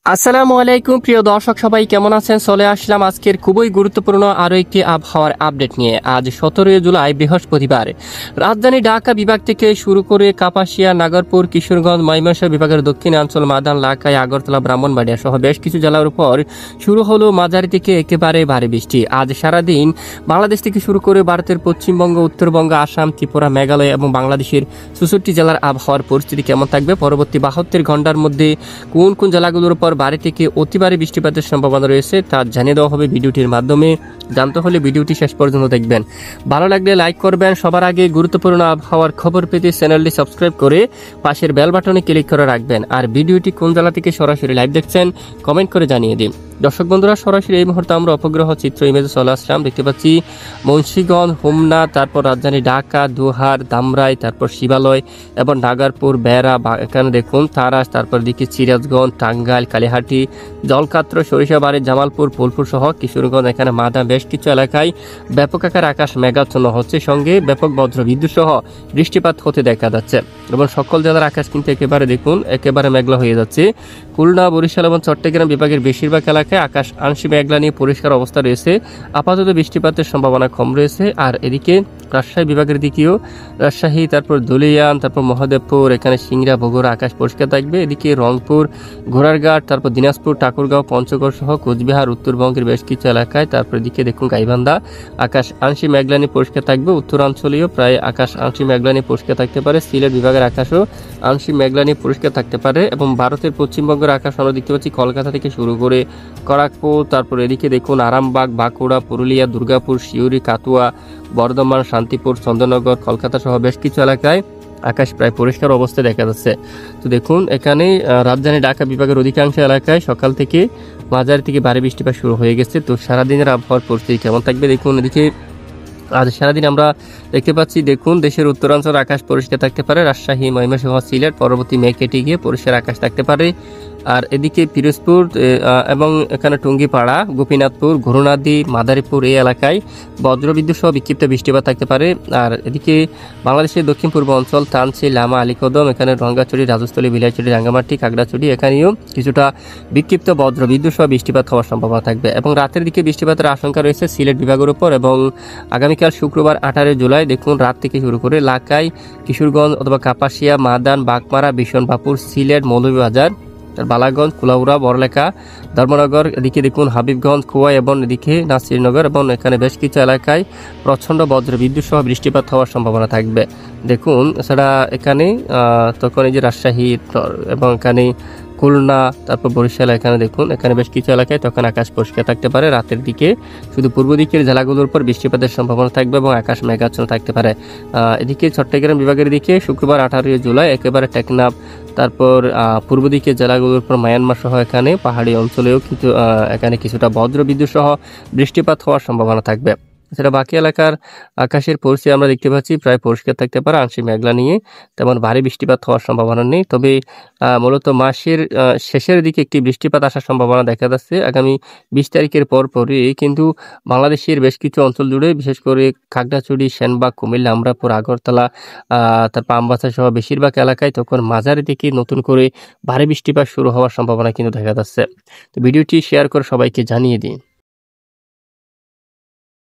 আসসালামু আলাইকুম প্রিয় দর্শক, সবাই কেমন আছেন? চলে আসলাম আজকের খুবই গুরুত্বপূর্ণ আরও একটি আবহাওয়ার আপডেট নিয়ে। আজ 17 জুলাই বৃহস্পতিবার রাজধানী ঢাকা বিভাগ থেকে শুরু করে কাপাসিয়া, নাগরপুর, কিশোরগঞ্জ, ময়মনসিংহ বিভাগের দক্ষিণাঞ্চল, মাদান, লাখাই, আগরতলা, ব্রাহ্মণবাড়িয়া সহ বেশ কিছু জেলার উপর শুরু হলো মাঝারি থেকে একেবারে ভারী বৃষ্টি। আজ সারাদিন বাংলাদেশ থেকে শুরু করে ভারতের পশ্চিমবঙ্গ, উত্তরবঙ্গ, আসাম, ত্রিপুরা, মেঘালয় এবং বাংলাদেশের 64 জেলার আবহাওয়ার পরিস্থিতি কেমন থাকবে, পরবর্তী 72 ঘন্টার মধ্যে কোন কোন জেলাগুলোর উপর ভারী থেকে অতি ভারী বৃষ্টিপাতের সম্ভাবনা রয়েছে তা জানিয়ে দেওয়া হবে ভিডিওটির মাধ্যমে। জানতে হলে ভিডিওটি শেষ পর্যন্ত দেখবেন। ভালো লাগলে লাইক করবেন। সবার আগে গুরুত্বপূর্ণ আবহাওয়ার খবর পেতে চ্যানেলটি সাবস্ক্রাইব করে পাশের বেল বাটনে ক্লিক করে রাখবেন। আর ভিডিওটি কোন জেলা থেকে সরাসরি লাইভ দেখছেন কমেন্ট করে জানিয়ে দিন। দর্শক বন্ধুরা, সরাসরি এই মুহূর্তে আমরা উপগ্রহ চিত্র ইমেজে চলে আসলাম। দেখতে পাচ্ছি মুন্সিগঞ্জ, হোমনা, তারপর রাজধানী ঢাকা, দোহার, ধামরাই, তারপর শিবালয় এবং নাগারপুর, বেড়া, এখানে দেখুন তারাস, তারপর দিকে সিরাজগঞ্জ, টাঙ্গাইল, কালীহাটি, জলকাত্র, সরিষাবাড়ি, জামালপুর, ফুলপুর সহ কিশোরগঞ্জ, এখানে মাদা বেশ কিছু এলাকায় ব্যাপক আকার আকাশ মেঘাচ্ছন্ন হচ্ছে, সঙ্গে ব্যাপক বজ্র বিদ্যুৎ সহ বৃষ্টিপাত হতে দেখা যাচ্ছে এবং সকল জেলার আকাশ কিন্তু একেবারে দেখুন একেবারে মেঘলা হয়ে যাচ্ছে। খুলনা, বরিশাল এবং চট্টগ্রাম বিভাগের বেশিরভাগ এলাকায় আকাশ আংশিক মেঘলা নিয়ে পরিষ্কার অবস্থা রয়েছে। আপাতত বৃষ্টিপাতের সম্ভাবনা কম রয়েছে। আর এদিকে রাজশাহী বিভাগের দিকেও রাজশাহী, তারপর ধুলিয়ান, তারপর মহাদেবপুর, এখানে সিংড়া, বগুড়া আকাশ পরিষ্কার থাকবে। এদিকে রংপুর, ঘোড়ারঘাট, তারপর দিনাজপুর, ঠাকুরগাঁও, পঞ্চগড় সহ কোচবিহার, উত্তরবঙ্গের বেশ কিছু এলাকায়, তারপর এদিকে দেখুন গাইবান্ধা আকাশ আংশিক মেঘলা নিয়ে পরিষ্কার থাকবে। উত্তরাঞ্চলীয় প্রায় আকাশ আংশিক মেঘলা নিয়ে পরিষ্কার থাকতে পারে। সিলেট বিভাগের আকাশও আংশিক মেঘলা নিয়ে পরিষ্কার থাকতে পারে এবং ভারতের পশ্চিমবঙ্গের আকাশ আমরা দেখতে পাচ্ছি কলকাতা থেকে শুরু করে খড়গপুর, তারপর এদিকে দেখুন আরামবাগ, বাঁকুড়া, পুরুলিয়া, দুর্গাপুর, সিউড়ি, কাতুয়া, বর্ধমান, শান্তিপুর, চন্দ্রনগর, কলকাতা সহ বেশ কিছু এলাকায় আকাশ প্রায় পরিষ্কার অবস্থায় দেখা যাচ্ছে। তো দেখুন এখানে রাজধানী ঢাকা বিভাগের অধিকাংশ এলাকায় সকাল থেকে মাঝারি থেকে ভারী বৃষ্টিপাত শুরু হয়ে গেছে। তো সারাদিনের আবহাওয়ার পরিস্থিতি কেমন থাকবে দেখুন। এদিকে আজ সারাদিন আমরা দেখতে পাচ্ছি দেখুন দেশের উত্তরাঞ্চল আকাশ পরিষ্কার থাকতে পারে। রাজশাহী, ময়মনসিংহ, সিলেট পরবর্তী মেঘ কেটে গিয়ে পরিষ্কার আকাশ থাকতে পারে। আর এদিকে পিরোজপুর এবং এখানে টুঙ্গিপাড়া, গোপীনাথপুর, ঘুরুনাদি, মাদারীপুর এই এলাকায় বজ্রবিদ্যুৎ সহ বিক্ষিপ্ত বৃষ্টিপাত থাকতে পারে। আর এদিকে বাংলাদেশের দক্ষিণ পূর্ব অঞ্চল তানচি, লামা, আলীকদম, এখানে রঙ্গাচুরি, রাজস্থলী, বিলাইচুরি, রাঙ্গামাটি, খাগড়াছড়ি এখানেও কিছুটা বিক্ষিপ্ত বজ্রবিদ্যুৎ সহ বৃষ্টিপাত হওয়ার সম্ভাবনা থাকবে এবং রাতের দিকে বৃষ্টিপাতের আশঙ্কা রয়েছে সিলেট বিভাগের উপর। এবং আগামীকাল শুক্রবার 18 জুলাই দেখুন রাত থেকে শুরু করে লাখাই, কিশোরগঞ্জ অথবা কাপাসিয়া, মাদান, বাগমারা, বিশনবাপুর, সিলেট, মৌলভীবাজার, বালাগঞ্জ, কুলাউড়া, বড়লেখা, ধর্মনগর, এদিকে দেখুন হাবিবগঞ্জ, খোয়াই এবং এদিকে নাসিরনগর এবং এখানে বেশ কিছু এলাকায় প্রচণ্ড বজ্র বিদ্যুৎ সহ বৃষ্টিপাত হওয়ার সম্ভাবনা থাকবে। দেখুন এছাড়া এখানে তখন এই যে রাজশাহী এবং এখানে খুলনা, তারপর বরিশাল, এখানে দেখুন এখানে বেশ কিছু এলাকায় তখন আকাশ পরিষ্কার থাকতে পারে। রাতের দিকে শুধু পূর্ব দিকের জেলাগুলোর উপর বৃষ্টিপাতের সম্ভাবনা থাকবে এবং আকাশ মেঘাচ্ছন্ন থাকতে পারে। এদিকে চট্টগ্রাম বিভাগের দিকে শুক্রবার 18 জুলাই একেবারে টেকনাফ, তারপর পূর্ব দিকের জেলাগুলোর উপর মায়ানমার সহ এখানে পাহাড়ি অঞ্চলেও কিছু এখানে কিছুটা বজ্র বিদ্যুৎ সহ বৃষ্টিপাত হওয়ার সম্ভাবনা থাকবে। সেটা বাকি এলাকার আকাশের পরিস্থিতি আমরা দেখতে পাচ্ছি প্রায় পরিষ্কার থাকতে পারে, আংশিক মেঘলা নিয়ে তেমন ভারী বৃষ্টিপাত হওয়ার সম্ভাবনা নেই। তবে মূলত মাসের শেষের দিকে একটি বৃষ্টিপাত আসার সম্ভাবনা দেখা যাচ্ছে আগামী 20 তারিখের পরই। কিন্তু বাংলাদেশের বেশ কিছু অঞ্চল জুড়ে বিশেষ করে খাগড়াছড়ি, সেনবাগ, কুমিল্লা, আমরাপুর, আগরতলা, তারপর আমবাসা সহ বেশিরভাগ এলাকায় তখন মাঝারি থেকে নতুন করে ভারী বৃষ্টিপাত শুরু হওয়ার সম্ভাবনা কিন্তু দেখা যাচ্ছে। তো ভিডিওটি শেয়ার করে সবাইকে জানিয়ে দিন।